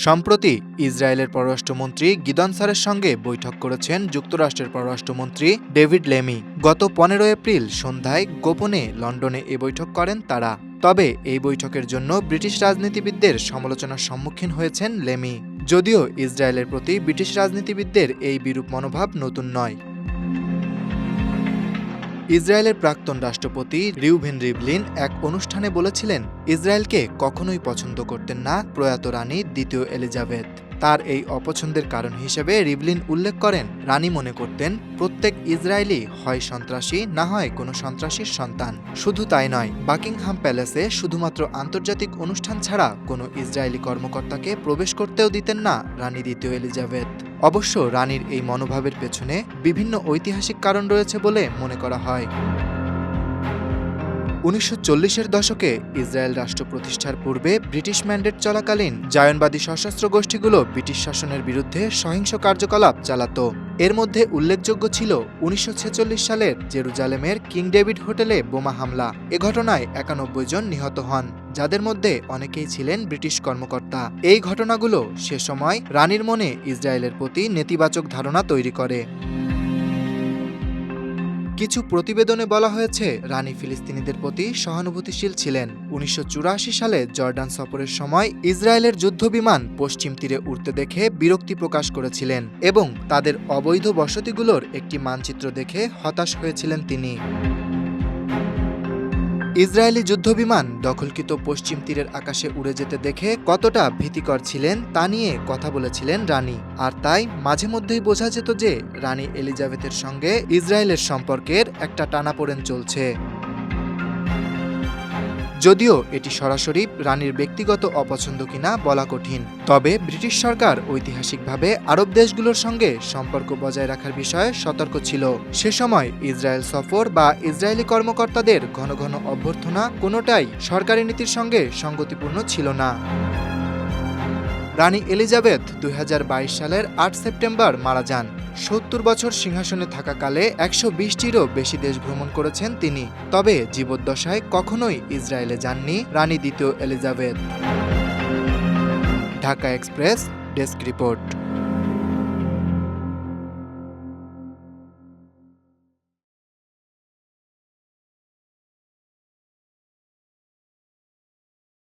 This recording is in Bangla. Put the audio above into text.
সম্প্রতি ইসরায়েলের পররাষ্ট্রমন্ত্রী গিদন সারের সঙ্গে বৈঠক করেছেন যুক্তরাষ্ট্রের পররাষ্ট্রমন্ত্রী ডেভিড লেমি। গত 15 এপ্রিল সন্ধ্যায় গোপনে লন্ডনে এ বৈঠক করেন তারা। তবে এই বৈঠকের জন্য ব্রিটিশ রাজনীতিবিদদের সমালোচনার সম্মুখীন হয়েছেন লেমি। যদিও ইসরায়েলের প্রতি ব্রিটিশ রাজনীতিবিদদের এই বিরূপ মনোভাব নতুন নয়। ইসরায়েলের প্রাক্তন রাষ্ট্রপতি রিউভেন রিভলিন এক অনুষ্ঠানে বলেছিলেন, ইসরায়েলকে কখনোই পছন্দ করতেন না প্রয়াত রানী দ্বিতীয় এলিজাবেথ। তার এই অপছন্দের কারণ হিসেবে রিভলিন উল্লেখ করেন, রানী মনে করতেন প্রত্যেক ইসরায়েলি হয় সন্ত্রাসী না হয় কোনো সন্ত্রাসীর সন্তান। শুধু তাই নয়, বাকিংহাম প্যালেসে শুধুমাত্র আন্তর্জাতিক অনুষ্ঠান ছাড়া কোনো ইসরায়েলি কর্মকর্তাকে প্রবেশ করতেও দিতেন না রানী দ্বিতীয় এলিজাবেথ। অবশ্য রানীর এই মনোভাবের পেছনে বিভিন্ন ঐতিহাসিক কারণ রয়েছে বলে মনে করা হয়। 1940-এর দশকে ইসরায়েল রাষ্ট্র প্রতিষ্ঠার পূর্বে ব্রিটিশ ম্যান্ডেট চলাকালীন জায়নবাদী সশস্ত্র গোষ্ঠীগুলো ব্রিটিশ শাসনের বিরুদ্ধে সহিংস কার্যকলাপ চালাত। এর মধ্যে উল্লেখযোগ্য ছিল 1946 সালের জেরুজালেমের কিং ডেভিড হোটেলে বোমা হামলা। এ ঘটনায় 91 জন নিহত হন, যাদের মধ্যে অনেকেই ছিলেন ব্রিটিশ কর্মকর্তা। এই ঘটনাগুলো সে সময় রানীর মনে ইসরায়েলের প্রতি নেতিবাচক ধারণা তৈরি করে। কিছু প্রতিবেদনে বলা হয়েছে, রানী ফিলিস্তিনিদের প্রতি সহানুভূতিশীল ছিলেন। 1984 সালে জর্ডান সফরের সময় ইসরায়েলের যুদ্ধবিমান পশ্চিম তীরে উড়তে দেখে বিরক্তি প্রকাশ করেছিলেন এবং তাদের অবৈধ বসতিগুলোর একটি মানচিত্র দেখে হতাশ হয়েছিলেন তিনি। ইসরায়েলি যুদ্ধবিমান দখলকৃত পশ্চিম তীরের আকাশে উড়ে যেতে দেখে কতটা ভীতিকর ছিলেন তা নিয়ে কথা বলেছিলেন রানী। আর তাই মাঝে মধ্যেই বোঝা যেত যে রানী এলিজাবেথের সঙ্গে ইসরায়েলের সম্পর্কের একটা টানাপোড়েন চলছে। যদিও এটি সরাসরি রানীর ব্যক্তিগত অপছন্দ কিনা বলা কঠিন, তবে ব্রিটিশ সরকার ঐতিহাসিকভাবে আরব দেশগুলোর সঙ্গে সম্পর্ক বজায় রাখার বিষয়ে সতর্ক ছিল। সে সময় ইসরায়েল সফর বা ইসরায়েলি কর্মকর্তাদের ঘন ঘন অভ্যর্থনা কোনোটাই সরকারি নীতির সঙ্গে সঙ্গতিপূর্ণ ছিল না। রানী এলিজাবেথ 2022 সালের 8 সেপ্টেম্বর মারা যান। 70 বছর সিংহাসনে থাকাকালে 120টিরও বেশি দেশ ভ্রমণ করেছেন তিনি। তবে জীবদ্দশায় কখনোই ইসরায়েলে যাননি রানী দ্বিতীয় Elizabeth. Dhaka express desk report.